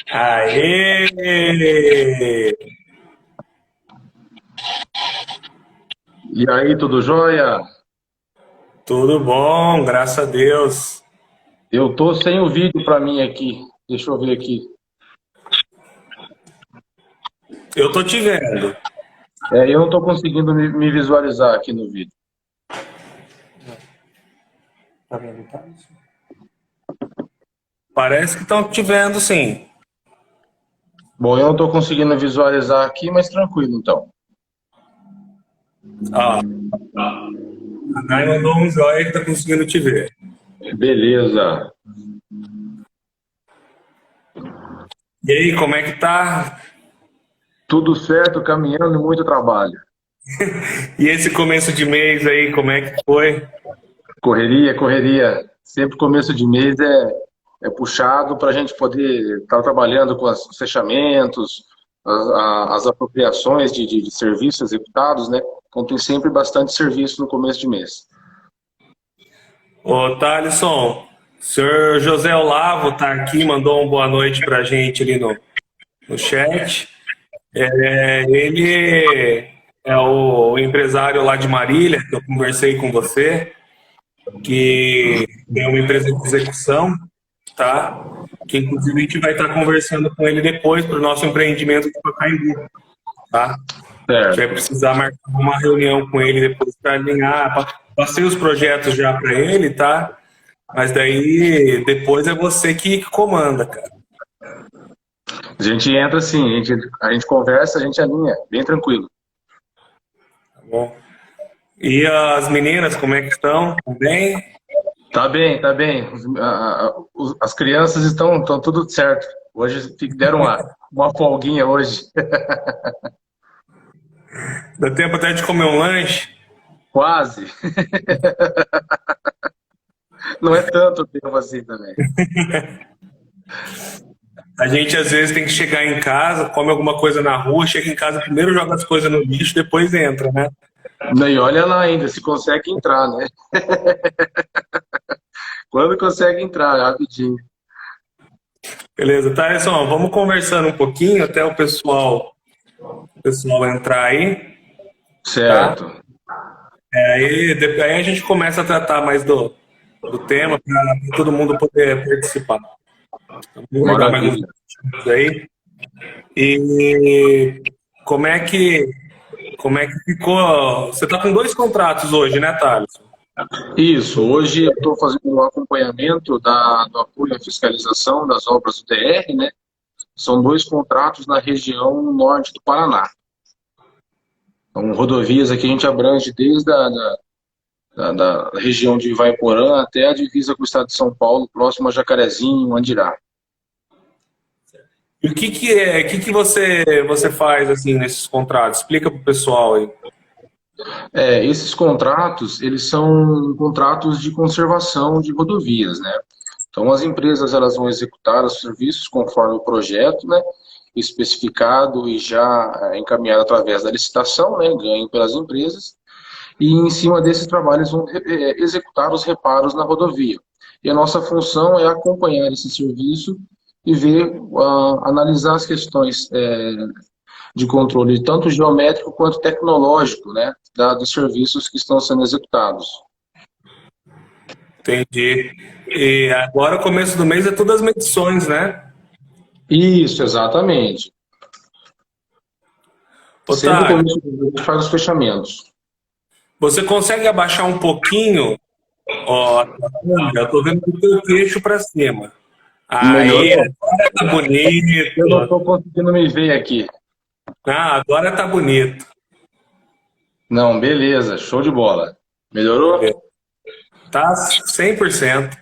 Aê! E aí, tudo jóia? Tudo bom, graças a Deus. Eu tô sem o vídeo para mim aqui. Deixa eu ver aqui. Eu tô te vendo. Eu não tô conseguindo me visualizar aqui no vídeo. Tá vendo, tá? Parece que estão te vendo, sim. Bom, eu não tô conseguindo visualizar aqui, mas tranquilo então. Ó, a Nai mandou um joia que tá conseguindo te ver. Beleza. E aí, como é que tá? Tudo certo, caminhando, muito trabalho. E esse começo de mês aí, como é que foi? Correria, correria. Sempre começo de mês é puxado para a gente poder estar trabalhando com os fechamentos, as apropriações de serviços executados, né? Então tem sempre bastante serviço no começo de mês. Ô, Thalisson, o senhor José Olavo tá aqui, mandou uma boa noite pra gente ali no chat. Ele é o empresário lá de Marília, que eu conversei com você, que tem uma empresa de execução, tá? Que inclusive a gente vai estar conversando com ele depois para o nosso empreendimento de Pacaembu, tá? A gente vai Certo. precisar marcar uma reunião com ele depois para alinhar. Passei os projetos já para ele, tá? Mas daí depois é você que comanda, cara. A gente entra assim, a gente conversa, a gente alinha, bem tranquilo. Tá bom? E as meninas, como é que estão? Tão bem? Tá bem, tá bem. As crianças estão tudo certo. Hoje deram uma folguinha hoje. Dá tempo até de comer um lanche? Quase. Não é tanto tempo assim também. A gente às vezes tem que chegar em casa, come alguma coisa na rua, chega em casa, primeiro joga as coisas no lixo, depois entra, né? E olha lá ainda, se consegue entrar, né? Quando consegue entrar, rapidinho. Beleza, Thaleson, vamos conversando um pouquinho até o pessoal entrar aí, tá? Certo. Aí a gente começa a tratar mais do tema para todo mundo poder participar. Então, vou guardar mais uns Maravilha. minutos aí. E como é que ficou? Você está com dois contratos hoje, né, Thales? Isso, hoje eu estou fazendo o acompanhamento do apoio à fiscalização das obras do DR, né? São dois contratos na região norte do Paraná. Então, rodovias aqui a gente abrange desde da região de Ivaiporã até a divisa com o estado de São Paulo, próximo a Jacarezinho, Andirá. E o que você faz assim nesses contratos? Explica para o pessoal aí. Esses contratos, eles são contratos de conservação de rodovias, né? Então, as empresas elas vão executar os serviços conforme o projeto, né? Especificado e já encaminhado através da licitação, né? Ganho pelas empresas. E em cima desses trabalhos vão executar os reparos na rodovia. E a nossa função é acompanhar esse serviço e ver, analisar as questões de controle, tanto geométrico quanto tecnológico, né, dos serviços que estão sendo executados. Entendi. E agora, começo do mês, é todas as medições, né? Isso, exatamente. Sempre no Otávio, começo do mês a gente faz os fechamentos. você consegue abaixar um pouquinho, ó, a tua câmera? Eu tô vendo do teu queixo para cima. Aí, Melhorou? agora tá Eu não bonito. estou conseguindo me ver aqui. Ah, agora tá bonito. Não, beleza, show de bola. Melhorou? Tá 100%.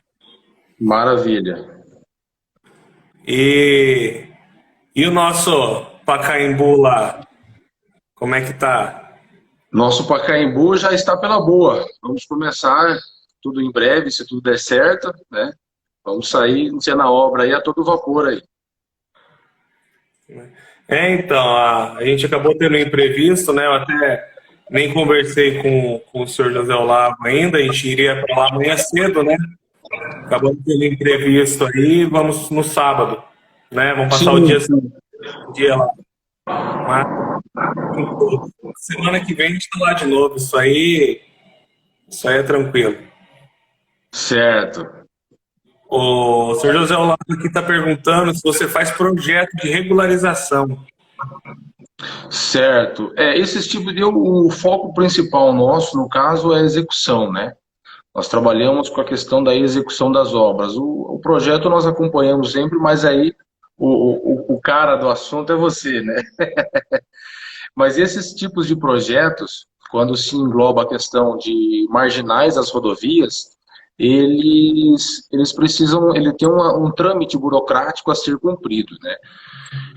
Maravilha. E, e o nosso Pacaembu lá, como é que tá? Nosso Pacaembu já está pela boa. Vamos começar tudo em breve, se tudo der certo, né? Vamos sair, ser na obra aí a todo vapor aí. Então, a gente acabou tendo um imprevisto, né? Eu até nem conversei com o senhor José Olavo ainda, a gente iria para lá amanhã cedo, né? Acabamos tendo um imprevisto aí, vamos no sábado. né? Vão passar Sim, o dia lá. Mas semana que vem a gente está lá de novo. Isso aí é tranquilo. certo. O senhor José Olavo aqui está perguntando se você faz projeto de regularização. Certo. Esses tipos o foco principal nosso, no caso, é a execução, né? Nós trabalhamos com a questão da execução das obras. O projeto nós acompanhamos sempre, mas aí o cara do assunto é você, né? Mas esses tipos de projetos, quando se engloba a questão de marginais das rodovias, eles precisam, ele tem um trâmite burocrático a ser cumprido, né?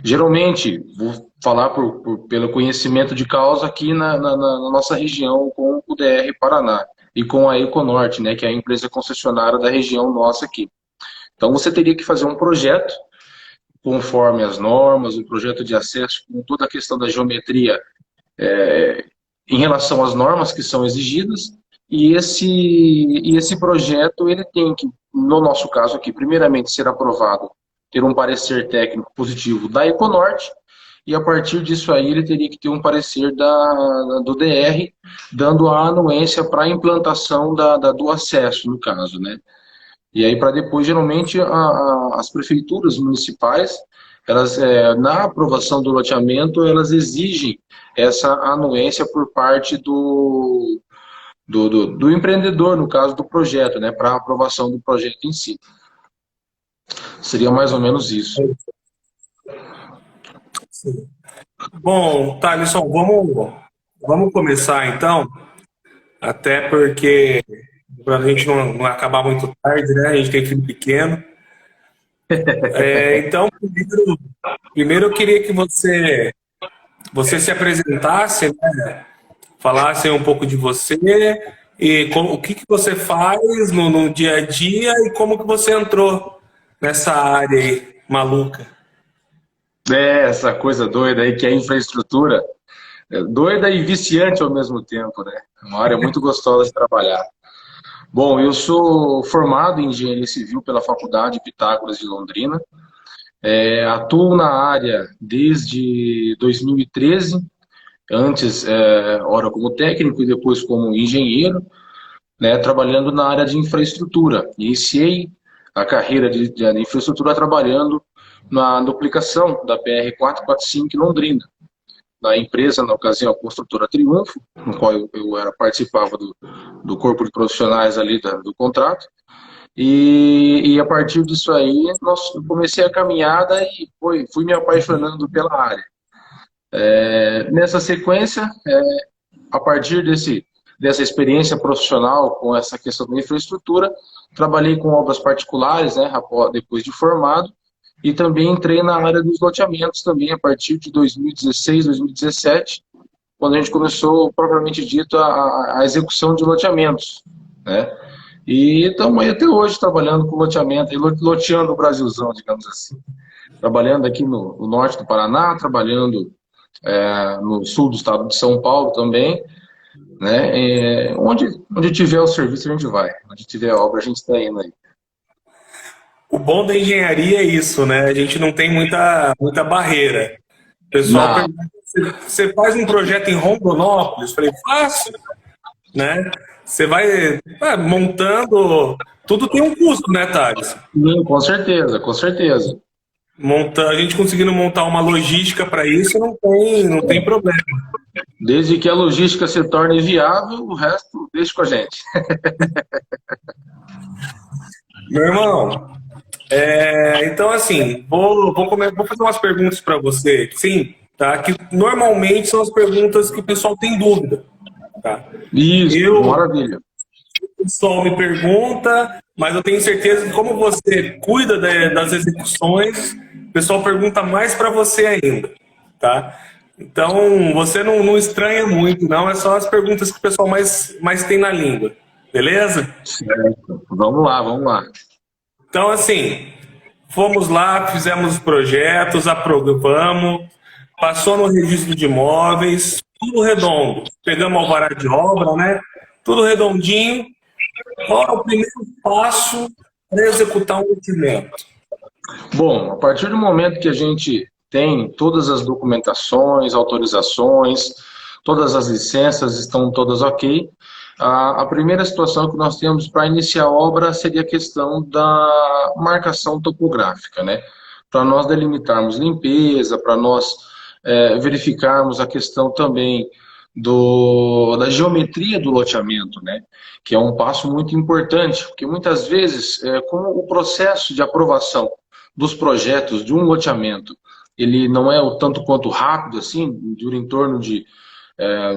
Geralmente, vou falar pelo conhecimento de causa aqui na nossa região com o DR Paraná e com a Econorte, né, que é a empresa concessionária da região nossa aqui. Então você teria que fazer um projeto conforme as normas, um projeto de acesso com toda a questão da geometria em relação às normas que são exigidas, e esse projeto ele tem que, no nosso caso aqui, primeiramente ser aprovado, ter um parecer técnico positivo da Econorte, e a partir disso aí ele teria que ter um parecer do DR, dando a anuência para a implantação do acesso, no caso, né? E aí para depois, geralmente, as prefeituras municipais, elas, na aprovação do loteamento, elas exigem essa anuência por parte do empreendedor, no caso do projeto, né, para a aprovação do projeto em si. Seria mais ou menos isso. Sim. Bom, Thalisson, vamos começar então, até porque para a gente não acabar muito tarde, né? A gente tem filho pequeno. Então, primeiro eu queria que você se apresentasse, né? Falasse um pouco de você e o que você faz no dia a dia e como que você entrou nessa área aí, maluca. Essa coisa doida aí que é a infraestrutura, doida e viciante ao mesmo tempo, né? Uma área muito gostosa de trabalhar. Bom, eu sou formado em engenharia civil pela Faculdade Pitágoras de Londrina. Atuo na área desde 2013, antes, ora como técnico e depois como engenheiro, né, trabalhando na área de infraestrutura. Iniciei a carreira de infraestrutura trabalhando na duplicação da BR-445 em Londrina, na empresa, na ocasião, a construtora Triunfo, no qual eu participava do corpo de profissionais ali do contrato. E a partir disso aí, comecei a caminhada e fui me apaixonando pela área. Nessa sequência, a partir dessa experiência profissional com essa questão da infraestrutura, trabalhei com obras particulares, né, depois de formado, e também entrei na área dos loteamentos também a partir de 2016, 2017, quando a gente começou, propriamente dito, a execução de loteamentos, né? E estamos aí até hoje trabalhando com loteamento, e loteando o Brasilzão, digamos assim. Trabalhando aqui no norte do Paraná, trabalhando no sul do estado de São Paulo também, né? Onde tiver o serviço a gente vai, onde tiver a obra a gente está indo aí. O bom da engenharia é isso, né? A gente não tem muita barreira. O pessoal Na, pergunta, você faz um projeto em Rondonópolis? Eu falei, faço, né? Você vai montando, tudo tem um custo, né, Thales? sim, com certeza, com certeza. A gente conseguindo montar uma logística para isso não tem problema. Desde que a logística se torne viável, o resto deixa com a gente. Meu irmão, então assim, vou fazer umas perguntas para você, sim, tá? Que normalmente são as perguntas que o pessoal tem dúvida, tá? Isso, maravilha. O pessoal me pergunta, mas eu tenho certeza que como você cuida das execuções, o pessoal pergunta mais para você ainda, tá? Então, você não estranha muito, não. É só as perguntas que o pessoal mais tem na língua. Beleza? Certo. Vamos lá, vamos lá. Então, assim, fomos lá, fizemos os projetos, aprovamos, passou no registro de imóveis, tudo redondo. Pegamos alvará de obra, né? Tudo redondinho. Qual é o primeiro passo para executar um loteamento? Bom, a partir do momento que a gente tem todas as documentações, autorizações, todas as licenças estão todas ok, a primeira situação que nós temos para iniciar a obra seria a questão da marcação topográfica, né? Para nós delimitarmos limpeza, para nós verificarmos a questão também da geometria do loteamento, né? Que é um passo muito importante, porque muitas vezes, como o processo de aprovação dos projetos de um loteamento, ele não é o tanto quanto rápido, assim, dura em torno de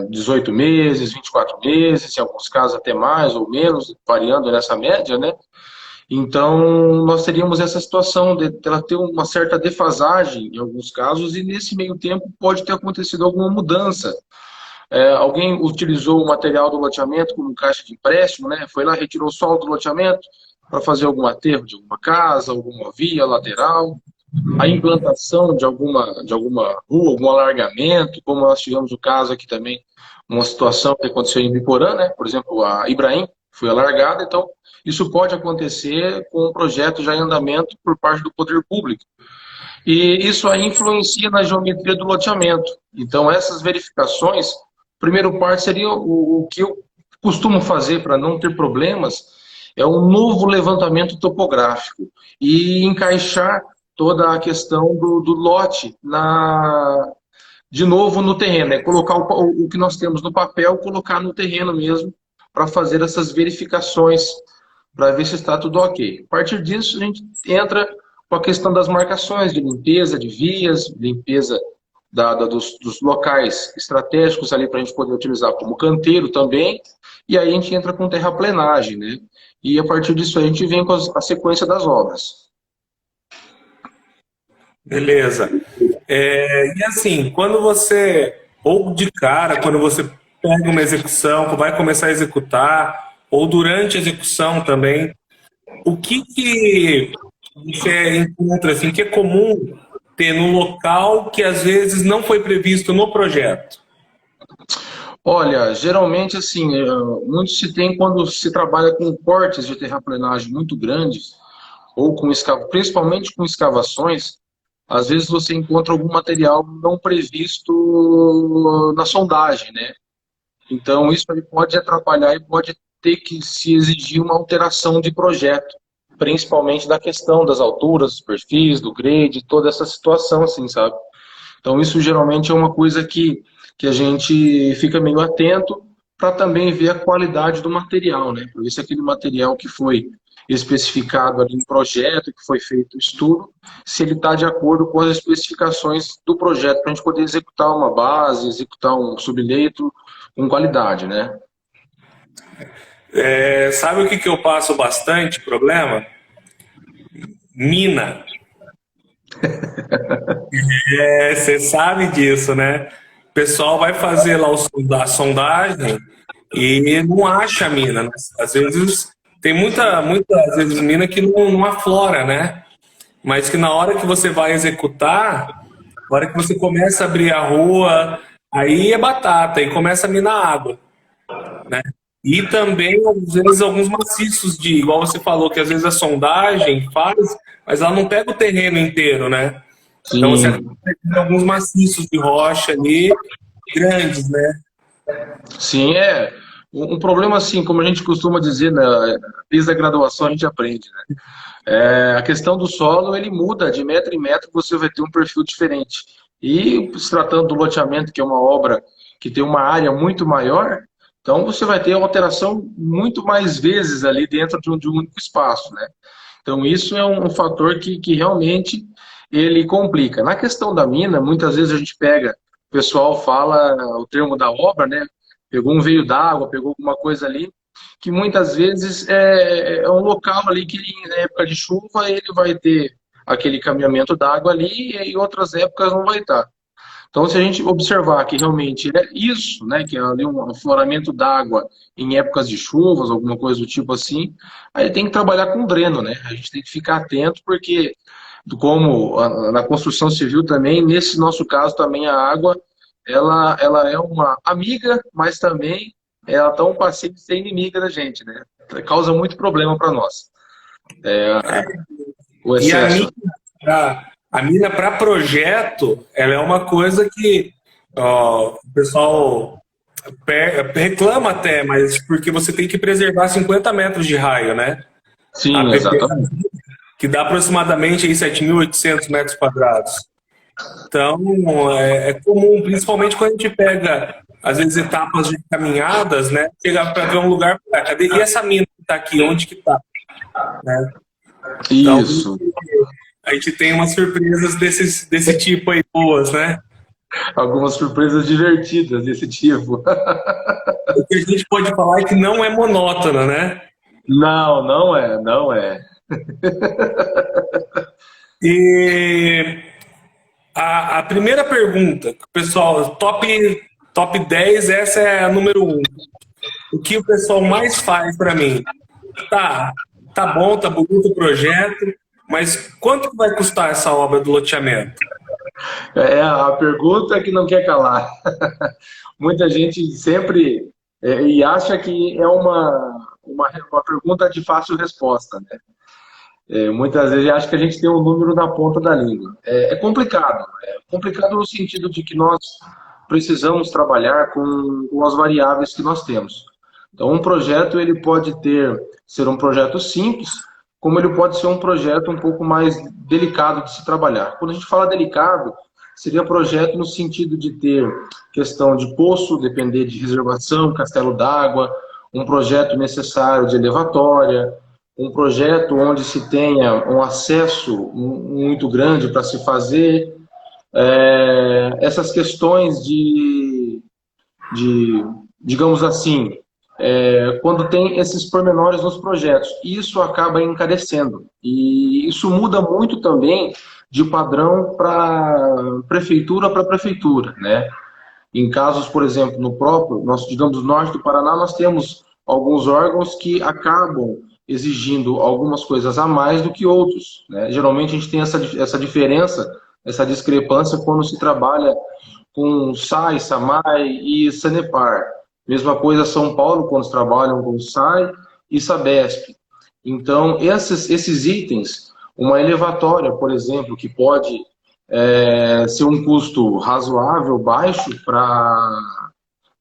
18 meses, 24 meses, em alguns casos até mais ou menos, variando nessa média, né? Então, nós teríamos essa situação de ela ter uma certa defasagem em alguns casos, e nesse meio tempo pode ter acontecido alguma mudança. Alguém utilizou o material do loteamento como caixa de empréstimo, né? Foi lá, retirou o solo do loteamento para fazer algum aterro de alguma casa, alguma via lateral, a implantação de alguma rua, algum alargamento, como nós tivemos o caso aqui também, uma situação que aconteceu em Biporã, né? Por exemplo, a Ibrahim foi alargada, então isso pode acontecer com um projeto já em andamento por parte do poder público. E isso aí influencia na geometria do loteamento. Então, essas verificações, o primeiro passo seria o que eu costumo fazer para não ter problemas, é um novo levantamento topográfico e encaixar toda a questão do lote de novo no terreno, é colocar o que nós temos no papel, colocar no terreno mesmo, para fazer essas verificações, para ver se está tudo ok. A partir disso, a gente entra com a questão das marcações de limpeza de vias, limpeza dos locais estratégicos ali para a gente poder utilizar como canteiro também, e aí a gente entra com terraplenagem, né? E a partir disso a gente vem com a sequência das obras. Beleza. E assim, quando você, ou de cara, quando você pega uma execução, vai começar a executar, ou durante a execução também, o que você encontra assim, que é comum ter no local que às vezes não foi previsto no projeto? Olha, geralmente assim, muito se tem quando se trabalha com cortes de terraplenagem muito grandes, ou principalmente com escavações, às vezes você encontra algum material não previsto na sondagem, né? Então isso aí pode atrapalhar e pode ter que se exigir uma alteração de projeto, principalmente da questão das alturas, dos perfis, do grade, toda essa situação assim, sabe? Então isso geralmente é uma coisa que a gente fica meio atento para também ver a qualidade do material, né? Para ver se aquele material que foi especificado ali no projeto, que foi feito o estudo, se ele está de acordo com as especificações do projeto, para a gente poder executar uma base, executar um subleito com qualidade, né? Sabe o que eu passo bastante problema? Mina. Você sabe disso, né? O pessoal vai fazer lá a sondagem e não acha a mina, né? Às vezes tem às vezes mina que não aflora, né? Mas que na hora que você vai executar, na hora que você começa a abrir a rua, aí é batata, aí começa a minar água, né? E também, às vezes, alguns maciços igual você falou, que às vezes a sondagem faz, mas ela não pega o terreno inteiro, né? Então você acaba Sim, pegando alguns maciços de rocha ali, grandes, né? sim, é. Um problema assim, como a gente costuma dizer, desde a graduação a gente aprende, né? A questão do solo, ele muda de metro em metro, você vai ter um perfil diferente. E se tratando do loteamento, que é uma obra que tem uma área muito maior, então você vai ter alteração muito mais vezes ali dentro de um único espaço, né? Então isso é um fator que realmente ele complica. Na questão da mina, muitas vezes a gente pega, o pessoal fala o termo da obra, né? Pegou um veio d'água, pegou alguma coisa ali, que muitas vezes é um local ali que na época de chuva ele vai ter aquele caminhamento d'água ali e em outras épocas não vai estar. Então, se a gente observar que realmente é isso, né, que é ali um afloramento d'água em épocas de chuvas, alguma coisa do tipo assim, aí tem que trabalhar com dreno, né? A gente tem que ficar atento porque, como na construção civil também, nesse nosso caso também a água, ela é uma amiga, mas também ela tá um passeio de ser inimiga da gente, né? Causa muito problema para nós, o E a mina, excesso. a mina para projeto, ela é uma coisa que ó, o pessoal reclama até, mas porque você tem que preservar 50 metros de raio, né? A Sim, PP, exatamente. que dá aproximadamente aí 7.800 metros quadrados. Então, é comum, principalmente quando a gente pega, às vezes, etapas de caminhadas, né? Chegar para ver um lugar, cadê? E essa mina que está aqui, onde que está? Né? Então, Isso. a gente tem umas surpresas desse tipo aí, boas, né? Algumas surpresas divertidas desse tipo. O que a gente pode falar é que não é monótono, né? Não, não é, não é. E a primeira pergunta, pessoal, top 10, essa é a número um. O que o pessoal mais faz para mim? Tá, tá bom, tá bonito o projeto, mas quanto que vai custar essa obra do loteamento? É a pergunta que não quer calar. Muita gente sempre e acha que é uma pergunta de fácil resposta, né? Muitas vezes acha que a gente tem um número na ponta da língua. É complicado. É complicado no sentido de que nós precisamos trabalhar com as variáveis que nós temos. Então, um projeto ele pode ser um projeto simples, como ele pode ser um projeto um pouco mais delicado de se trabalhar. Quando a gente fala delicado, seria projeto no sentido de ter questão de poço, depender de reservação, castelo d'água, um projeto necessário de elevatória, um projeto onde se tenha um acesso muito grande para se fazer essas questões de digamos assim, quando tem esses pormenores nos projetos. Isso acaba encarecendo. E isso muda muito também de padrão para prefeitura, né? Em casos, por exemplo, no próprio, nós, digamos, no norte do Paraná, nós temos alguns órgãos que acabam exigindo algumas coisas a mais do que outros, né? Geralmente a gente tem essa diferença, essa discrepância quando se trabalha com SAI, SAMAI e SANEPAR. Mesma coisa São Paulo, quando trabalham com SAI e SABESP. Então, esses itens, uma elevatória, por exemplo, que pode ser um custo razoável, baixo para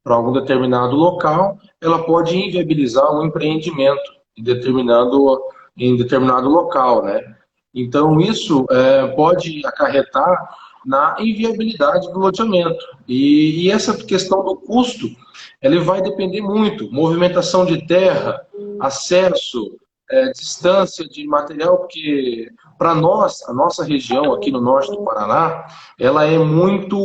algum determinado local, ela pode inviabilizar um empreendimento em determinado local, né? Então, isso pode acarretar na inviabilidade do loteamento. E essa questão do custo, ele vai depender muito. Movimentação de terra, acesso, distância de material, porque para nós, a nossa região aqui no norte do Paraná, ela é muito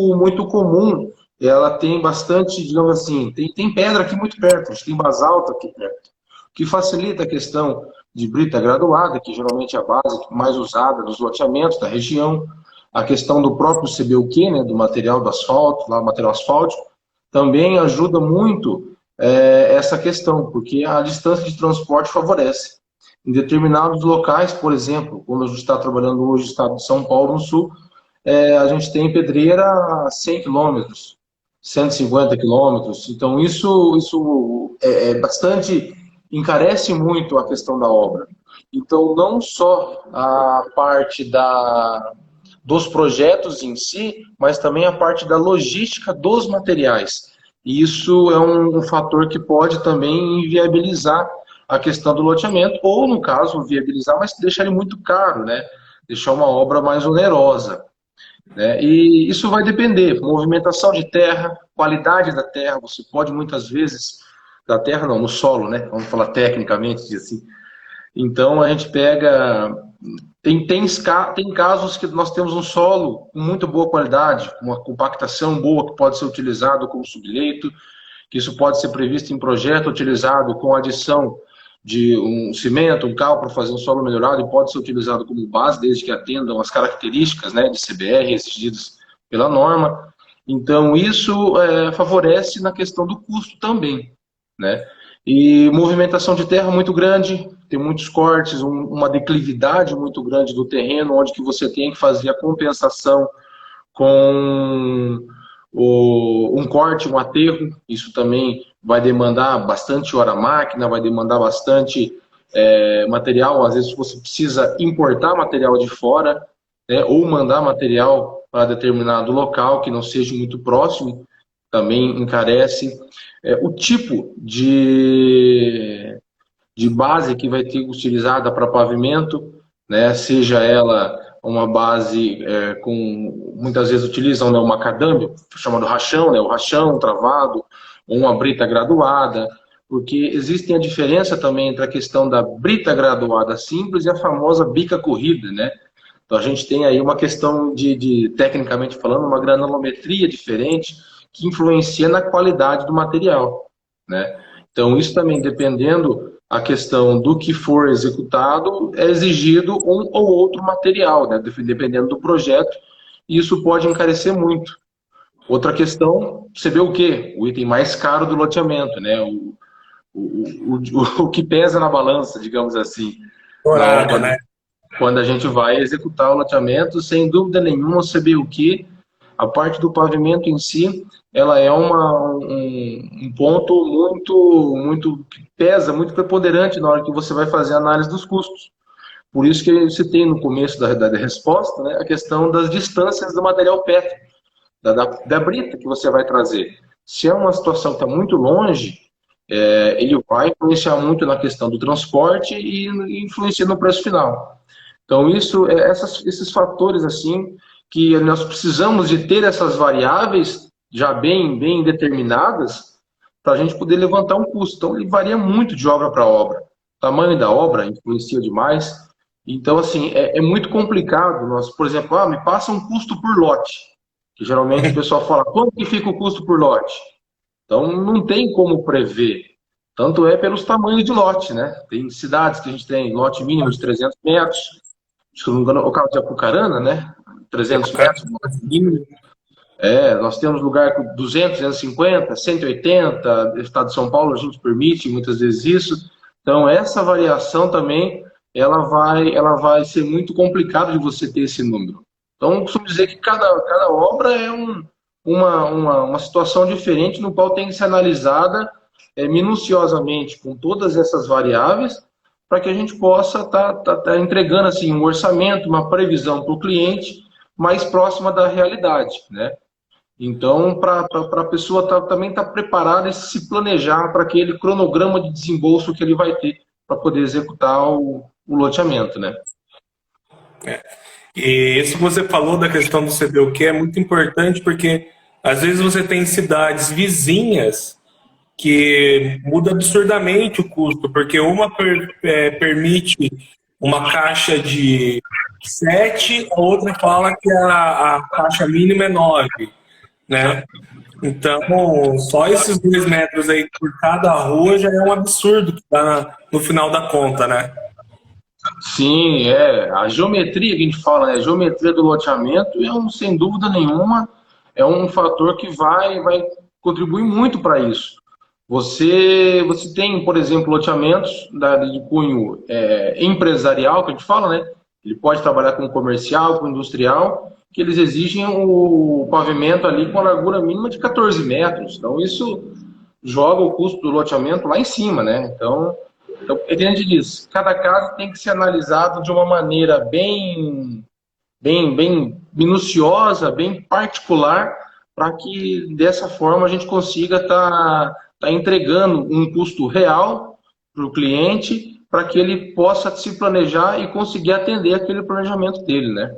comum. Ela tem bastante, digamos assim, tem pedra aqui muito perto, a gente tem basalto aqui perto, que facilita a questão de brita graduada, que geralmente é a base mais usada dos loteamentos da região, a questão do próprio CBUQ, né, do material do asfalto, lá, material asfáltico, também ajuda muito essa questão, porque a distância de transporte favorece. Em determinados locais, por exemplo, quando a gente está trabalhando hoje no estado de São Paulo, no sul, a gente tem pedreira a 100 quilômetros, 150 quilômetros. Então, isso é bastante, encarece muito a questão da obra. Então, não só a parte dos projetos em si, mas também a parte da logística dos materiais. E isso é um fator que pode também inviabilizar a questão do loteamento, ou, no caso, viabilizar, mas deixar ele muito caro, né? Deixar uma obra mais onerosa, né? E isso vai depender, movimentação de terra, qualidade da terra, você pode muitas vezes, da terra não, no solo, né? Vamos falar tecnicamente assim. Então a gente pega, tem casos que nós temos um solo com muito boa qualidade, uma compactação boa que pode ser utilizado como subleito, que isso pode ser previsto em projeto, utilizado com adição de um cimento, um cal para fazer um solo melhorado e pode ser utilizado como base, desde que atendam as características, né, de CBR exigidas pela norma. Então, isso favorece na questão do custo também, né? E movimentação de terra muito grande, tem muitos cortes, uma declividade muito grande do terreno, onde que você tem que fazer a compensação com um corte, um aterro. Isso também vai demandar bastante hora-máquina, vai demandar bastante material. Às vezes você precisa importar material de fora, né, ou mandar material para determinado local que não seja muito próximo, também encarece. O tipo de base que vai ter utilizada para pavimento, né, seja ela uma base com, muitas vezes utilizam, né, o macadâmio, chamado rachão, né, o rachão travado, ou uma brita graduada, porque existe a diferença também entre a questão da brita graduada simples e a famosa bica corrida, né? Então a gente tem aí uma questão tecnicamente falando, uma granulometria diferente que influencia na qualidade do material, né? Então isso também, dependendo a questão do que for executado, é exigido um ou outro material, né? Dependendo do projeto, e isso pode encarecer muito. Outra questão, você vê o quê? O item mais caro do loteamento, né? O que pesa na balança, digamos assim, na hora Dourada, né? quando a gente vai executar o loteamento, sem dúvida nenhuma, você vê o que a parte do pavimento em si, ela é um ponto muito que pesa, muito preponderante na hora que você vai fazer a análise dos custos. Por isso que você tem no começo da resposta, né, a questão das distâncias do material PET, da brita que você vai trazer. Se é uma situação que está muito longe, ele vai influenciar muito na questão do transporte e influencia no preço final. Então, esses fatores assim que nós precisamos de ter essas variáveis já bem determinadas para a gente poder levantar um custo. Então, ele varia muito de obra para obra. O tamanho da obra influencia demais. Então, assim, é muito complicado. Nós, por exemplo, me passa um custo por lote. Que geralmente o pessoal fala, quanto que fica o custo por lote? Então, não tem como prever. Tanto é pelos tamanhos de lote, né? Tem cidades que a gente tem lote mínimo de 300 metros, se não me engano, o caso de Apucarana, né? 300 metros. Nós temos lugar com 200, 250, 180, no estado de São Paulo a gente permite muitas vezes isso. Então, essa variação também, ela vai ser muito complicado de você ter esse número. Então, eu costumo dizer que cada obra é uma situação diferente no qual tem que ser analisada minuciosamente com todas essas variáveis para que a gente possa tá entregando assim, um orçamento, uma previsão para o cliente mais próxima da realidade, né? Então, para a pessoa também estar preparada e se planejar para aquele cronograma de desembolso que ele vai ter para poder executar o loteamento, né? E isso que você falou da questão do CBUQ é muito importante porque às vezes você tem cidades vizinhas que muda absurdamente o custo, porque uma permite uma caixa de 7, a outra fala que a caixa mínima é 9, né? Então, só esses 2 metros aí por cada rua já é um absurdo que tá no final da conta, né? Sim, a geometria que a gente fala, né? A geometria do loteamento sem dúvida nenhuma, é um fator que vai contribuir muito para isso. Você tem, por exemplo, loteamentos de cunho empresarial, que a gente fala, né? Ele pode trabalhar com comercial, com industrial, que eles exigem o pavimento ali com a largura mínima de 14 metros. Então, isso joga o custo do loteamento lá em cima, né? Então é diante disso, cada caso tem que ser analisado de uma maneira bem minuciosa, bem particular, para que dessa forma a gente consiga tá entregando um custo real para o cliente, para que ele possa se planejar e conseguir atender aquele planejamento dele, né?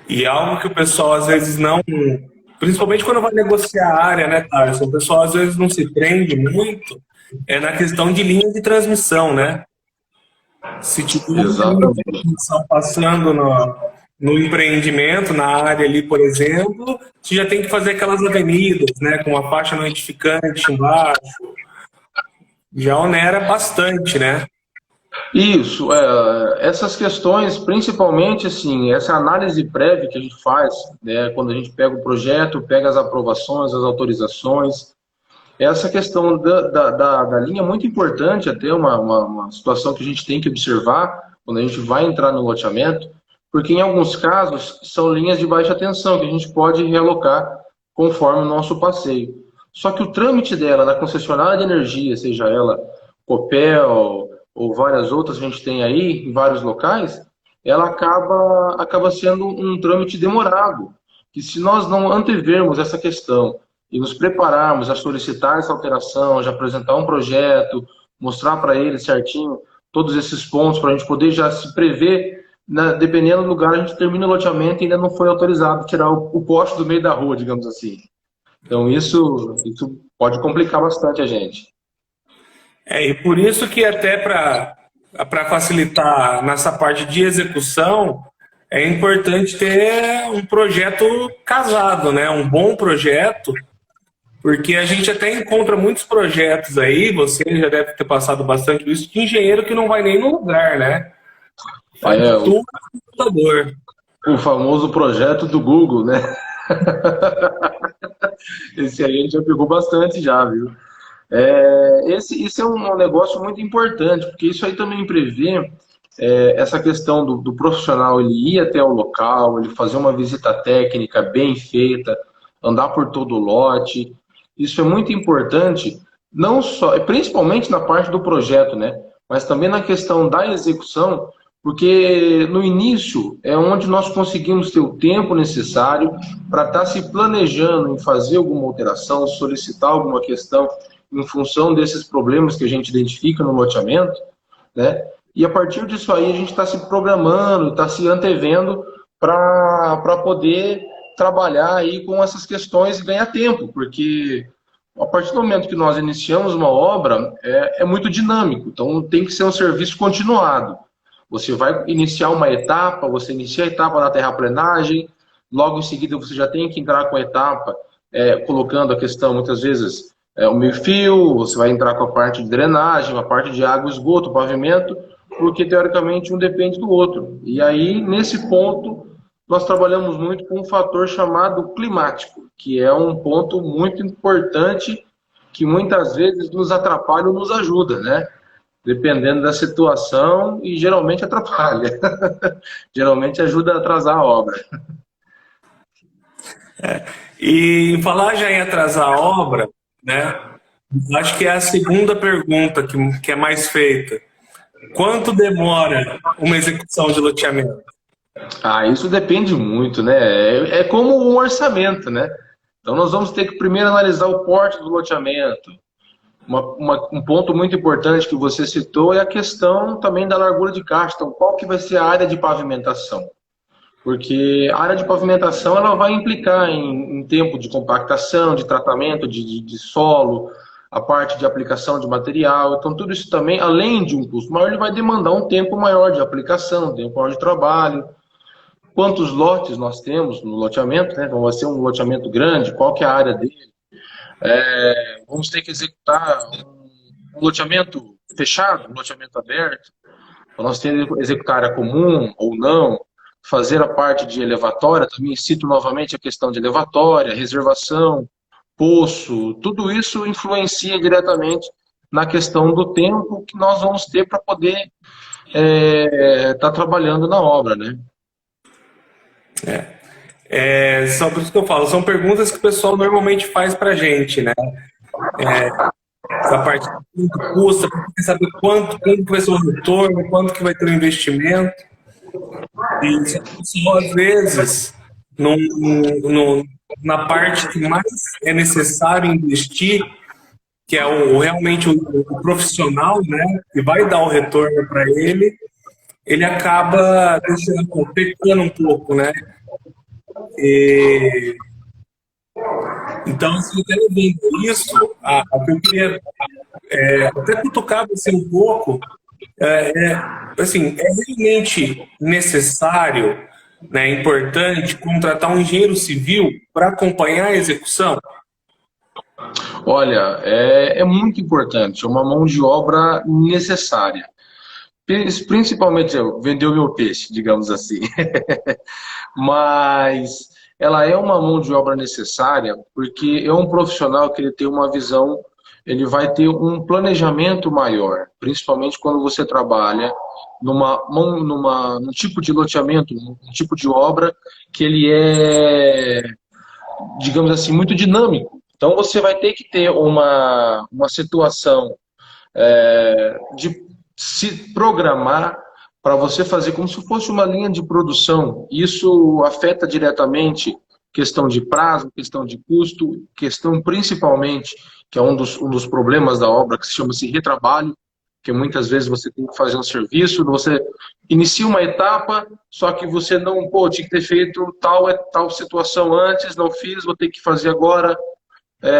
E algo que o pessoal às vezes não. Principalmente quando vai negociar a área, né, Thales? O pessoal às vezes não se prende muito na questão de linha de transmissão, né? Se tiver uma linha de Exatamente. transmissão passando no empreendimento, na área ali, por exemplo, você já tem que fazer aquelas avenidas, né, com uma faixa não edificante embaixo. Já onera bastante, né? Isso, essas questões, principalmente assim, essa análise prévia que a gente faz, né, quando a gente pega o projeto, pega as aprovações, as autorizações, essa questão da linha é muito importante, até uma situação que a gente tem que observar quando a gente vai entrar no loteamento, porque em alguns casos são linhas de baixa tensão que a gente pode realocar conforme o nosso passeio. Só que o trâmite dela na concessionária de energia, seja ela Copel ou várias outras que a gente tem aí em vários locais, ela acaba sendo um trâmite demorado, que se nós não antevermos essa questão e nos prepararmos a solicitar essa alteração, já apresentar um projeto, mostrar para ele certinho todos esses pontos, para a gente poder já se prever, né, dependendo do lugar, a gente termina o loteamento e ainda não foi autorizado tirar o poste do meio da rua, digamos assim. Então isso pode complicar bastante a gente. E por isso que até para facilitar nessa parte de execução, é importante ter um projeto casado, né? Um bom projeto, porque a gente até encontra muitos projetos aí, você já deve ter passado bastante isso, de engenheiro que não vai nem no lugar, né? Aí Faz tudo no computador. o famoso projeto do Google, né? Esse aí a gente já pegou bastante já, viu? Isso é um negócio muito importante, porque isso aí também prevê essa questão do profissional ele ir até o local, ele fazer uma visita técnica bem feita, andar por todo o lote. Isso é muito importante, não só, principalmente na parte do projeto, né? Mas também na questão da execução, porque no início é onde nós conseguimos ter o tempo necessário para estar se planejando em fazer alguma alteração, solicitar alguma questão em função desses problemas que a gente identifica no loteamento, né? E a partir disso aí a gente está se programando, está se antevendo para poder trabalhar aí com essas questões e ganhar tempo, porque a partir do momento que nós iniciamos uma obra, é muito dinâmico, então tem que ser um serviço continuado. Você vai iniciar uma etapa, você inicia a etapa da terraplenagem, logo em seguida você já tem que entrar com a etapa, colocando a questão, muitas vezes, o meio-fio, você vai entrar com a parte de drenagem, a parte de água, esgoto, pavimento, porque teoricamente um depende do outro. E aí, nesse ponto, nós trabalhamos muito com um fator chamado climático, que é um ponto muito importante que muitas vezes nos atrapalha ou nos ajuda, né? Dependendo da situação, e geralmente atrapalha. Geralmente ajuda a atrasar a obra. E falar já em atrasar a obra, né? Acho que é a segunda pergunta que é mais feita. Quanto demora uma execução de loteamento? Isso depende muito, né? É como um orçamento, né? Então nós vamos ter que primeiro analisar o porte do loteamento. Um ponto muito importante que você citou é a questão também da largura de caixa. Então, qual que vai ser a área de pavimentação? Porque a área de pavimentação ela vai implicar em tempo de compactação, de tratamento de solo, a parte de aplicação de material. Então, tudo isso também, além de um custo maior, ele vai demandar um tempo maior de aplicação, um tempo maior de trabalho. Quantos lotes nós temos no loteamento, né? Então, vai ser um loteamento grande, qual que é a área dele? Vamos ter que executar um loteamento fechado, um loteamento aberto. Então, nós temos que executar área comum ou não, fazer a parte de elevatória, também cito novamente a questão de elevatória, reservação, poço, tudo isso influencia diretamente na questão do tempo que nós vamos ter para poder estar trabalhando na obra, né? Só por isso que eu falo, são perguntas que o pessoal normalmente faz para a gente, né? Essa parte de quanto custa, quer saber quanto vai ser o retorno, quanto que vai ter o investimento. E isso, às vezes, na parte que mais é necessário investir, que é realmente o profissional, né, que vai dar o retorno para ele acaba pecando um pouco, né? Então, assim, até vendo isso, o que eu queria até cutucar você um pouco, assim, é realmente necessário, né, importante contratar um engenheiro civil para acompanhar a execução? Olha, é muito importante, é uma mão de obra necessária. Principalmente, vender o meu peixe, digamos assim. Mas ela é uma mão de obra necessária porque é um profissional que ele tem uma visão, ele vai ter um planejamento maior, principalmente quando você trabalha num tipo de loteamento, num tipo de obra que ele é, digamos assim, muito dinâmico. Então você vai ter que ter uma situação de se programar para você fazer como se fosse uma linha de produção. Isso afeta diretamente questão de prazo, questão de custo, questão principalmente, que é um dos problemas da obra, que se chama-se retrabalho, que muitas vezes você tem que fazer um serviço, você inicia uma etapa, só que você não, pô, tinha que ter feito tal situação antes, não fiz, vou ter que fazer agora,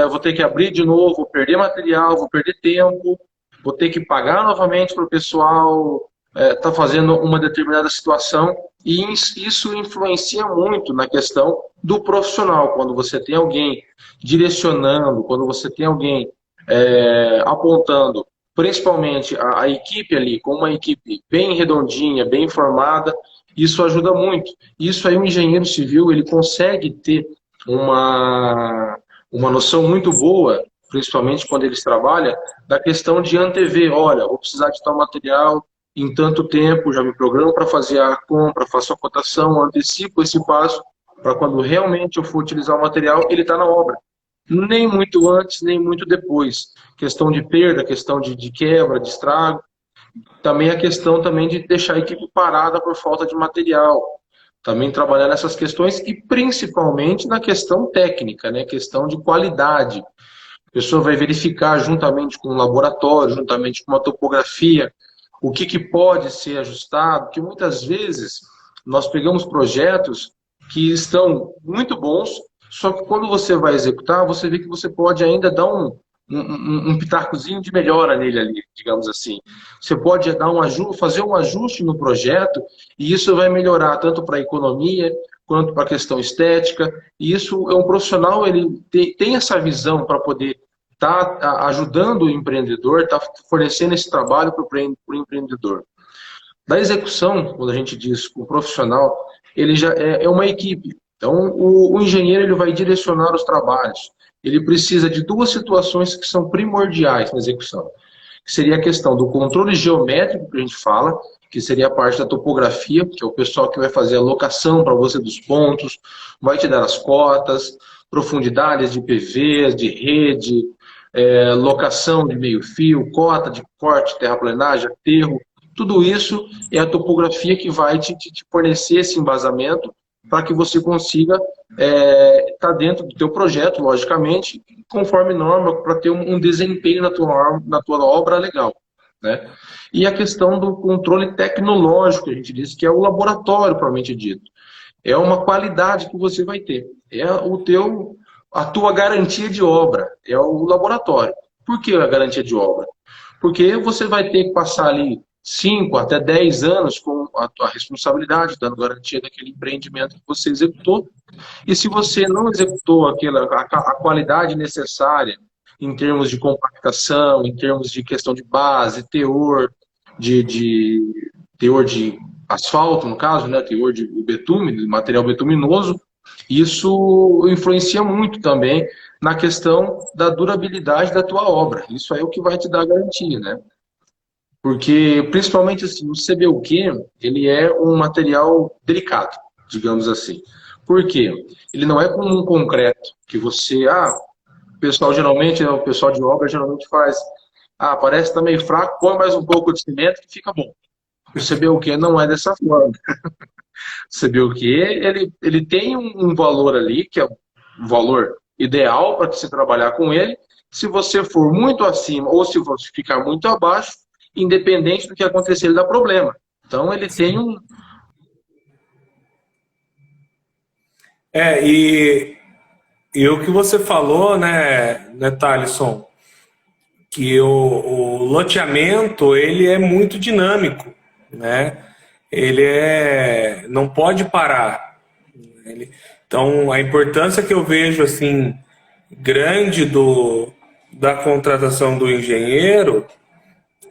vou ter que abrir de novo, vou perder material, vou perder tempo, vou ter que pagar novamente para o pessoal estar fazendo uma determinada situação, e isso influencia muito na questão do profissional, quando você tem alguém direcionando, quando você tem alguém apontando, principalmente a equipe ali, com uma equipe bem redondinha, bem formada, isso ajuda muito. Isso aí o engenheiro civil, ele consegue ter uma uma noção muito boa, principalmente quando eles trabalham, da questão de antever. Olha, vou precisar de tal material em tanto tempo, já me programo para fazer a compra, faço a cotação, antecipo esse passo, para quando realmente eu for utilizar o material, ele está na obra. Nem muito antes, nem muito depois. Questão de perda, questão de quebra, de estrago. Também a questão também de deixar a equipe parada por falta de material. Também trabalhar nessas questões e principalmente na questão técnica, né? Questão de qualidade. A pessoa vai verificar juntamente com o laboratório, juntamente com uma topografia, o que pode ser ajustado, porque muitas vezes nós pegamos projetos que estão muito bons, só que quando você vai executar, você vê que você pode ainda dar um pitacozinho de melhora nele ali, digamos assim. Você pode dar fazer um ajuste no projeto e isso vai melhorar tanto para a economia quanto para a questão estética. E isso é um profissional, ele tem essa visão para poder estar ajudando o empreendedor, estar fornecendo esse trabalho para o empreendedor. Da execução, quando a gente diz o profissional, ele já é uma equipe. Então, o engenheiro ele vai direcionar os trabalhos. Ele precisa de duas situações que são primordiais na execução. Que seria a questão do controle geométrico, que a gente fala, que seria a parte da topografia, que é o pessoal que vai fazer a locação para você dos pontos, vai te dar as cotas, profundidades de PVs, de rede, locação de meio-fio, cota de corte, terraplenagem, aterro. Tudo isso é a topografia que vai te fornecer esse embasamento para que você consiga estar dentro do teu projeto, logicamente, conforme norma, para ter um desempenho na tua obra legal. Né? E a questão do controle tecnológico, a gente diz que é o laboratório, propriamente dito. É uma qualidade que você vai ter. É a tua garantia de obra, é o laboratório. Por que a garantia de obra? Porque você vai ter que passar ali 5 até 10 anos com a responsabilidade, dando garantia daquele empreendimento que você executou. E se você não executou a qualidade necessária em termos de compactação, em termos de questão de base, teor de asfalto, no caso, né, teor de betume, de material betuminoso, isso influencia muito também na questão da durabilidade da tua obra. Isso aí é o que vai te dar garantia, né? Porque, principalmente assim, o CBUQ, ele é um material delicado, digamos assim. Por quê? Ele não é como um concreto, que você... o pessoal geralmente, o pessoal de obra geralmente faz... parece que tá meio fraco, põe mais um pouco de cimento que fica bom. O CBUQ não é dessa forma. O CBUQ, ele tem um valor ali, que é um valor ideal para você trabalhar com ele. Se você for muito acima ou se você ficar muito abaixo, independente do que acontecer, ele dá problema. Então, ele tem um... E o que você falou, né, Thalisson, que o loteamento, ele é muito dinâmico, né? Não pode parar. Então, a importância que eu vejo, assim, grande da contratação do engenheiro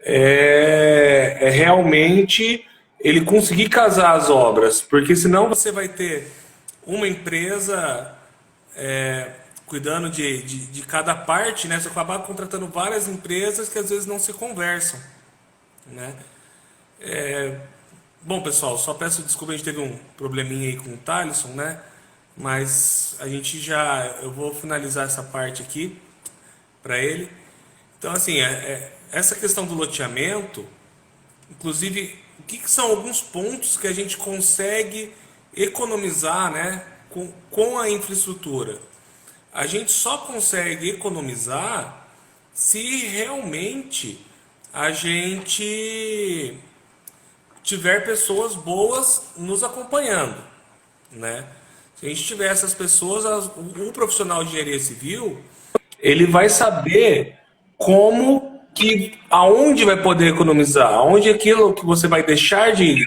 é realmente ele conseguir casar as obras, porque senão você vai ter uma empresa cuidando de cada parte, né? Você acabar contratando várias empresas que às vezes não se conversam, né? Bom, pessoal, só peço desculpa, a gente teve um probleminha aí com o Thalisson, né? Mas eu vou finalizar essa parte aqui para ele. Então, assim, essa questão do loteamento, inclusive, o que são alguns pontos que a gente consegue economizar, né, com a infraestrutura. A gente só consegue economizar se realmente a gente tiver pessoas boas nos acompanhando, né? Se a gente tiver essas pessoas, o profissional de engenharia civil, ele vai saber como que, aonde vai poder economizar, aonde aquilo que você vai deixar de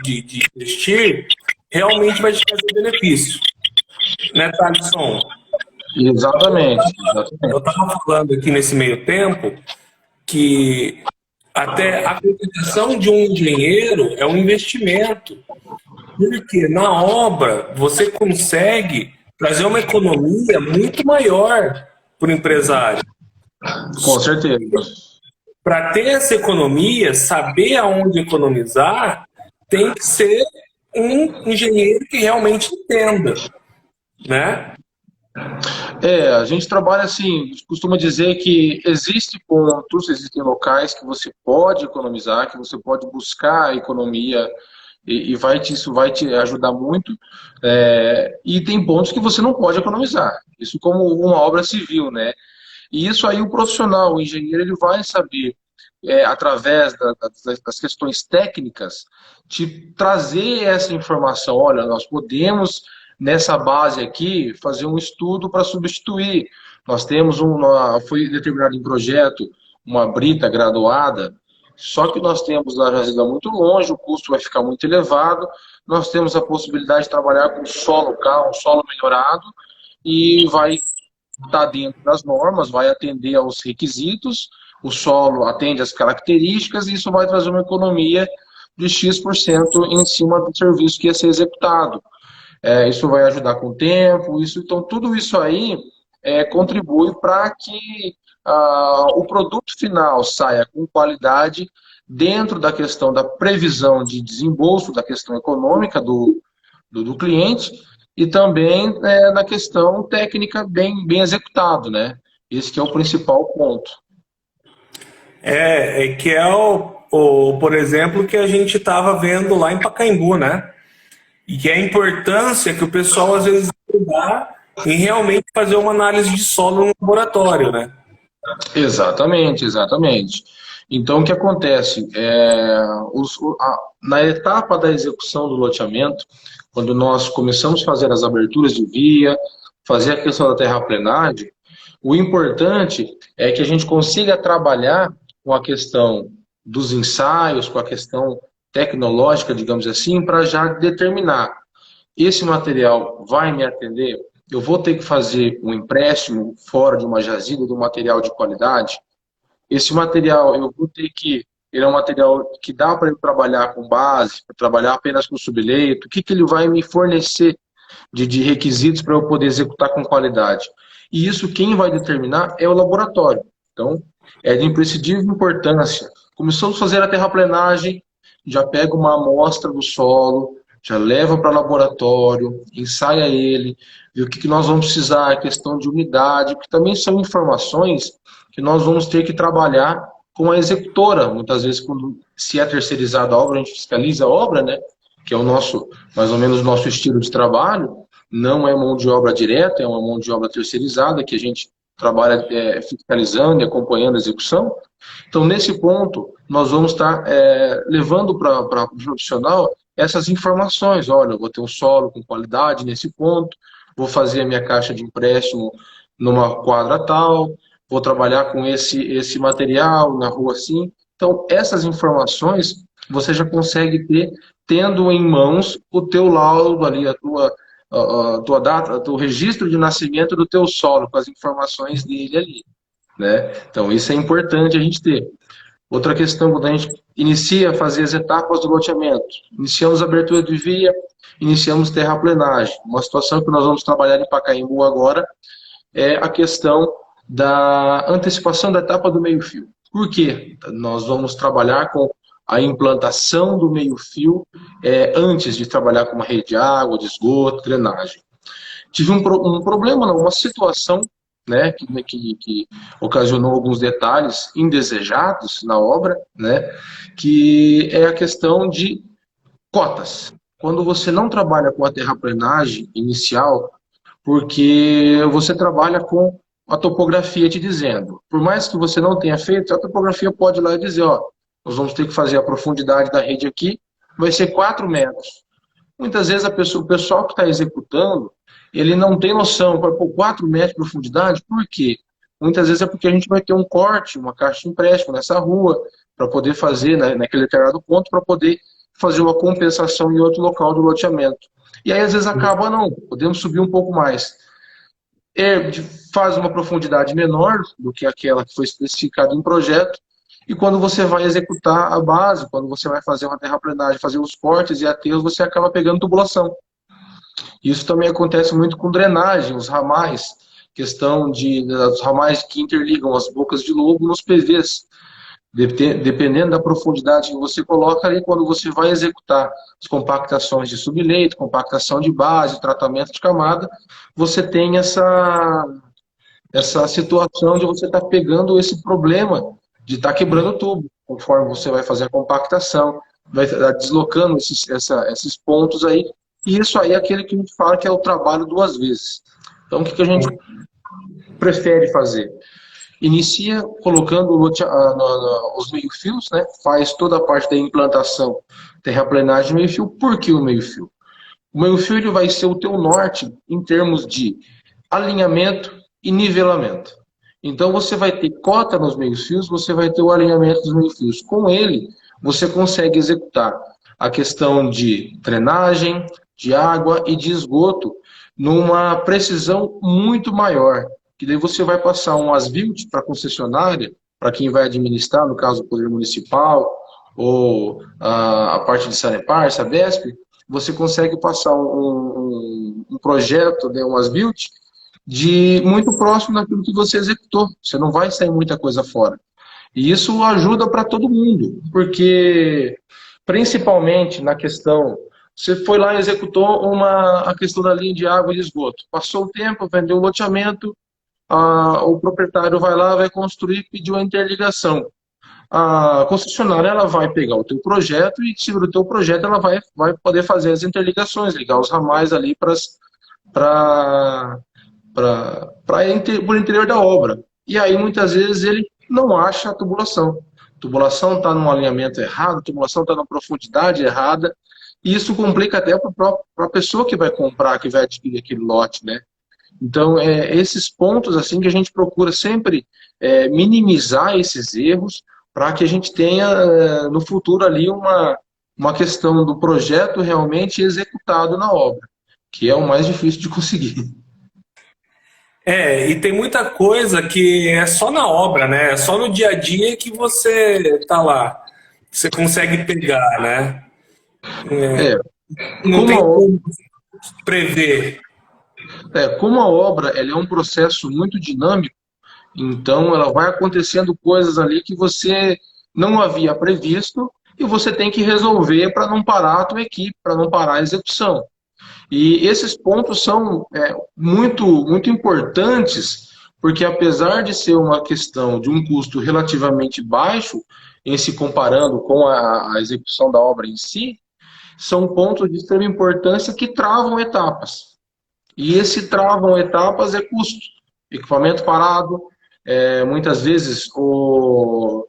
investir realmente vai te trazer benefício, né, Thalisson? Exatamente, Eu exatamente. estava falando aqui nesse meio tempo que até a contratação de um engenheiro é um investimento, porque na obra você consegue trazer uma economia muito maior para o empresário. Com certeza. Para ter essa economia, saber aonde economizar, tem que ser um engenheiro que realmente entenda, né? A gente trabalha assim, costuma dizer que existe pontos, existem locais que você pode economizar, que você pode buscar a economia isso vai te ajudar muito. E tem pontos que você não pode economizar. Isso como uma obra civil, né? E isso aí o profissional, o engenheiro, ele vai saber, através das questões técnicas, te trazer essa informação. Olha, nós podemos, nessa base aqui, fazer um estudo para substituir. Nós temos foi determinado em projeto uma brita graduada, só que nós temos a jazida muito longe, o custo vai ficar muito elevado, nós temos a possibilidade de trabalhar com solo calmo, solo melhorado, e vai está dentro das normas, vai atender aos requisitos, o solo atende às características e isso vai trazer uma economia de X% em cima do serviço que ia ser executado. Isso vai ajudar com o tempo, então tudo isso aí contribui para que o produto final saia com qualidade dentro da questão da previsão de desembolso, da questão econômica do cliente, e também na questão técnica bem executado, né? Esse que é o principal ponto. Que é por exemplo, que a gente estava vendo lá em Pacaembu, né? E que é a importância que o pessoal às vezes dá em realmente fazer uma análise de solo no laboratório, né? Exatamente, exatamente. Então, o que acontece? Na etapa da execução do loteamento, quando nós começamos a fazer as aberturas de via, fazer a questão da terraplenagem, o importante é que a gente consiga trabalhar com a questão dos ensaios, com a questão tecnológica, digamos assim, para já determinar esse material vai me atender, eu vou ter que fazer um empréstimo fora de uma jazida de um material de qualidade. Esse material eu vou ter que ele é um material que dá para eu trabalhar com base, para trabalhar apenas com subleito, o que ele vai me fornecer de requisitos para eu poder executar com qualidade. E isso quem vai determinar é o laboratório. Então, é de imprescindível importância. Começamos a fazer a terraplenagem, já pega uma amostra do solo, já leva para o laboratório, ensaia ele, vê o que nós vamos precisar, a questão de umidade, que também são informações que nós vamos ter que trabalhar com a executora. Muitas vezes, se é terceirizada a obra, a gente fiscaliza a obra, né? Que é mais ou menos o nosso estilo de trabalho. Não é mão de obra direta, é uma mão de obra terceirizada, que a gente trabalha fiscalizando e acompanhando a execução. Então, nesse ponto, nós vamos estar levando para o profissional essas informações. Olha, eu vou ter um solo com qualidade nesse ponto, vou fazer a minha caixa de empréstimo numa quadra tal, vou trabalhar com esse material na rua assim. Então, essas informações você já consegue ter tendo em mãos o teu laudo ali, a tua data, o registro de nascimento do teu solo, com as informações dele ali, né? Então, isso é importante a gente ter. Outra questão, quando a gente inicia a fazer as etapas do loteamento, iniciamos a abertura de via, iniciamos terraplenagem. Uma situação que nós vamos trabalhar em Pacaembu agora é a questão da antecipação da etapa do meio-fio. Por quê? Nós vamos trabalhar com a implantação do meio-fio antes de trabalhar com uma rede de água, de esgoto, drenagem. Tive um problema, uma situação, né, que ocasionou alguns detalhes indesejados na obra, né, que é a questão de Cotas. Quando você não trabalha com a terraplenagem inicial, porque você trabalha com a topografia te dizendo. Por mais que você não tenha feito, a topografia pode ir lá e dizer, ó, nós vamos ter que fazer a profundidade da rede aqui, vai ser 4 metros. Muitas vezes o pessoal que está executando, ele não tem noção, vai pôr 4 metros de profundidade, por quê? Muitas vezes é porque a gente vai ter um corte, uma caixa de empréstimo nessa rua, para poder fazer, né, naquele determinado ponto, para poder fazer uma compensação em outro local do loteamento. E aí, às vezes, acaba, não, podemos subir um pouco mais. Faz uma profundidade menor do que aquela que foi especificada em projeto, e quando você vai executar a base, quando você vai fazer uma terraplenagem, fazer os cortes e aterros, você acaba pegando tubulação. Isso também acontece muito com drenagem, os ramais, questão dos ramais que interligam as bocas de lobo nos PVs. Dependendo da profundidade que você coloca ali, quando você vai executar as compactações de subleito, compactação de base, tratamento de camada, você tem essa situação de você estar pegando esse problema de estar quebrando o tubo, conforme você vai fazer a compactação, vai estar deslocando esses pontos aí, e isso aí é aquele que a gente fala que é o trabalho 2 vezes. Então, o que a gente prefere fazer? Inicia colocando os meio-fios, né? Faz toda a parte da implantação, terraplenagem de meio-fio. Por que o meio-fio? O meio-fio ele vai ser o teu norte em termos de alinhamento e nivelamento. Então você vai ter cota nos meios-fios, você vai ter o alinhamento dos meios-fios. Com ele, você consegue executar a questão de drenagem, de água e de esgoto numa precisão muito maior. Que daí você vai passar um as-built para a concessionária, para quem vai administrar, no caso o Poder Municipal, ou a parte de Sanepar, Sabesp, você consegue passar um projeto, né, um as-built, de muito próximo daquilo que você executou. Você não vai sair muita coisa fora. E isso ajuda para todo mundo, porque principalmente na questão, você foi lá e executou a questão da linha de água e de esgoto. Passou o tempo, vendeu o loteamento, o proprietário vai lá, vai construir, pediu a interligação. A concessionária ela vai pegar o teu projeto e, sobre o teu projeto, ela vai poder fazer as interligações, ligar os ramais ali para o interior da obra. E aí, muitas vezes, ele não acha a tubulação. A tubulação está num alinhamento errado, a tubulação está na profundidade errada, e isso complica até para a pessoa que vai comprar, que vai adquirir aquele lote, né? Então, esses pontos assim que a gente procura sempre minimizar esses erros para que a gente tenha no futuro ali uma questão do projeto realmente executado na obra, que é o mais difícil de conseguir. E tem muita coisa que é só na obra, né? É só no dia a dia que você tá lá, você consegue pegar, né? Não tem como prever. Como a obra ela é um processo muito dinâmico, então ela vai acontecendo coisas ali que você não havia previsto e você tem que resolver para não parar a tua equipe, para não parar a execução. E esses pontos são muito, muito importantes, porque apesar de ser uma questão de um custo relativamente baixo, em se comparando com a execução da obra em si, são pontos de extrema importância que travam etapas. E esse travam etapas é custo. Equipamento parado, muitas vezes o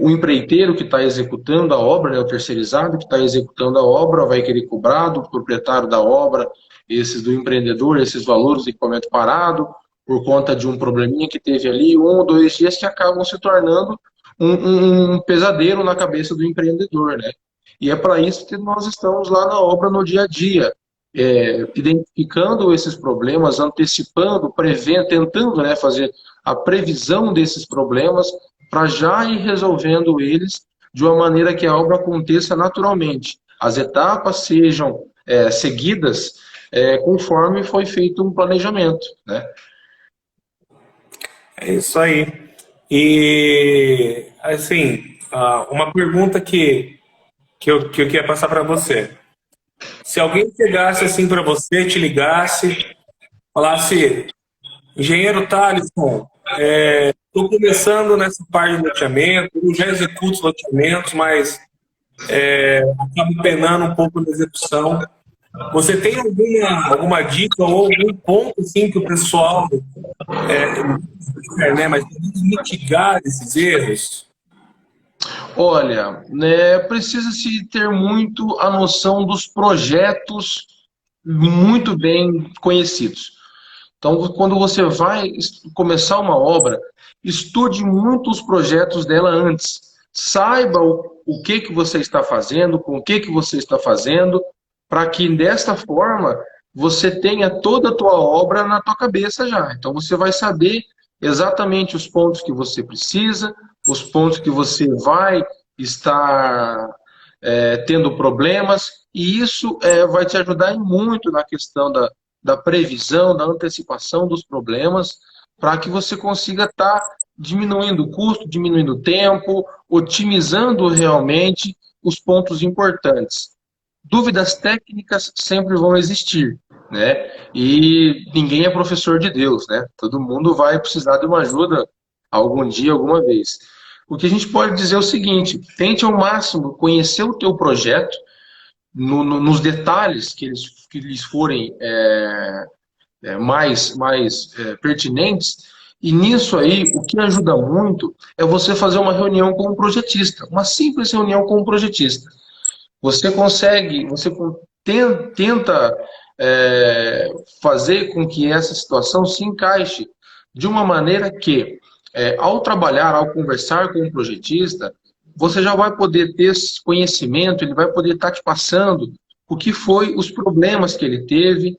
empreiteiro que está executando a obra, né, o terceirizado que está executando a obra, vai querer cobrar do proprietário da obra, do empreendedor, esses valores do equipamento parado, por conta de um probleminha que teve ali, 1 ou 2 dias que acabam se tornando um pesadelo na cabeça do empreendedor, né? E é para isso que nós estamos lá na obra no dia a dia, identificando esses problemas, antecipando, prevendo, tentando, né, fazer a previsão desses problemas para já ir resolvendo eles de uma maneira que a obra aconteça naturalmente. As etapas sejam seguidas conforme foi feito um planejamento, né? É isso aí. E, assim, uma pergunta que eu queria passar para você. Se alguém chegasse assim para você, te ligasse, falasse, engenheiro Thalisson, estou começando nessa parte de loteamento, eu já executo os loteamentos, mas acabo penando um pouco na execução. Você tem alguma dica ou algum ponto assim, que o pessoal né, mas mitigar esses erros? Olha, né, precisa-se ter muito a noção dos projetos muito bem conhecidos. Então, quando você vai começar uma obra, estude muito os projetos dela antes. Saiba o que você está fazendo, com o que você está fazendo, para que desta forma você tenha toda a tua obra na tua cabeça já. Então, você vai saber exatamente os pontos que você precisa, os pontos que você vai estar tendo problemas, e isso vai te ajudar muito na questão da previsão, da antecipação dos problemas, para que você consiga estar diminuindo o custo, diminuindo o tempo, otimizando realmente os pontos importantes. Dúvidas técnicas sempre vão existir, né? E ninguém é professor de Deus, né? Todo mundo vai precisar de uma ajuda algum dia, alguma vez. O que a gente pode dizer é o seguinte: tente ao máximo conhecer o teu projeto nos detalhes que lhes forem mais pertinentes. E nisso aí, o que ajuda muito é você fazer uma reunião com um projetista, uma simples reunião com um projetista. Você consegue, tenta fazer com que essa situação se encaixe de uma maneira que, ao trabalhar, ao conversar com um projetista, você já vai poder ter esse conhecimento, ele vai poder estar te passando o que foi os problemas que ele teve,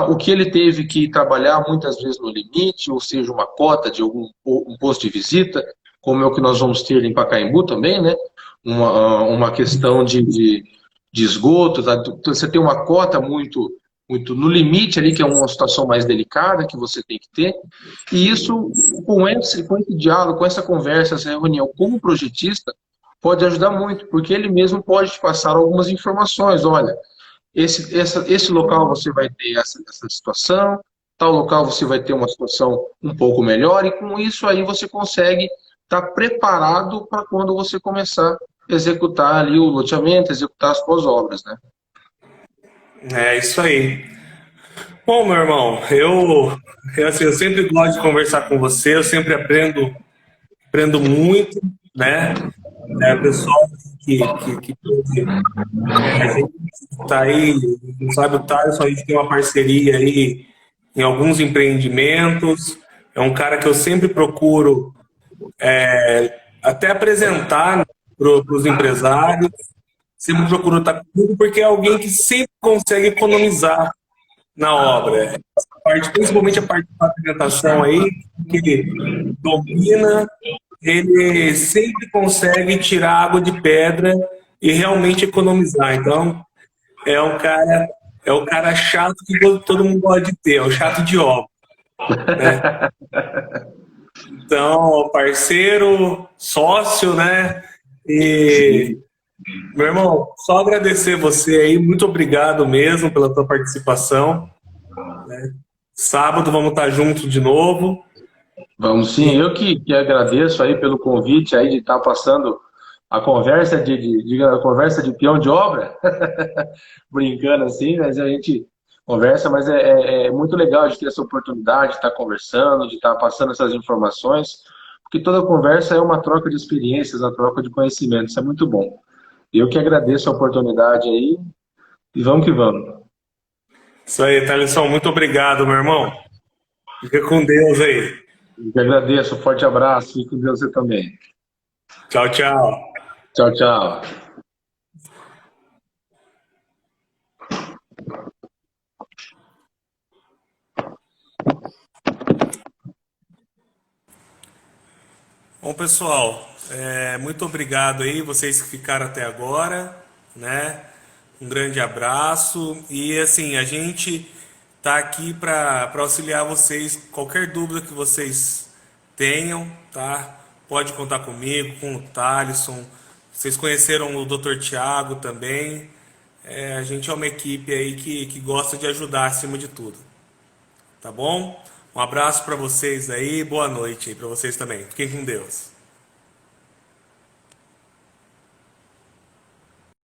o que ele teve que trabalhar muitas vezes no limite, ou seja, uma cota de um posto de visita, como é o que nós vamos ter em Pacaembu também, né? Uma questão de esgoto, tá? Você tem uma cota muito no limite ali, que é uma situação mais delicada que você tem que ter, e isso, com esse diálogo, com essa conversa, essa reunião com o projetista, pode ajudar muito, porque ele mesmo pode te passar algumas informações. Olha, esse local você vai ter essa situação, tal local você vai ter uma situação um pouco melhor, e com isso aí você consegue estar preparado para quando você começar a executar ali o loteamento, executar as suas obras, né? É isso aí. Bom, meu irmão, eu sempre gosto de conversar com você, eu sempre aprendo muito, né? O pessoal que a gente está aí, não sabe o Thales, a gente tem uma parceria aí em alguns empreendimentos. É um cara que eu sempre procuro até apresentar para os empresários, sempre procuro estar comigo, porque é alguém que sempre consegue economizar na obra. Essa parte, principalmente a parte da apresentação aí, que ele domina, ele sempre consegue tirar água de pedra e realmente economizar. Então, é um cara, é o cara chato que todo mundo gosta de ter, é o chato de obra. Então, parceiro, sócio, né? E, meu irmão, só agradecer você aí, muito obrigado mesmo pela tua participação. Sábado vamos estar juntos de novo. Vamos sim, eu que agradeço aí pelo convite aí de estar passando a conversa a conversa de peão de obra, brincando assim, mas a gente conversa, mas é muito legal de ter essa oportunidade de estar conversando, de estar passando essas informações, porque toda conversa é uma troca de experiências, uma troca de conhecimento, isso é muito bom. Eu que agradeço a oportunidade aí e vamos que vamos. Isso aí, Thaleson, muito obrigado, meu irmão. Fica com Deus aí. Eu que agradeço, um forte abraço, fique com Deus você também. Tchau, tchau. Tchau, tchau. Bom, pessoal, muito obrigado aí, vocês que ficaram até agora, né? Um grande abraço e assim, a gente tá aqui para auxiliar vocês, qualquer dúvida que vocês tenham, tá? Pode contar comigo, com o Thalisson. Vocês conheceram o Dr. Tiago também. A gente é uma equipe aí que gosta de ajudar acima de tudo, tá bom? Um abraço para vocês aí, boa noite aí para vocês também. Fiquem com Deus.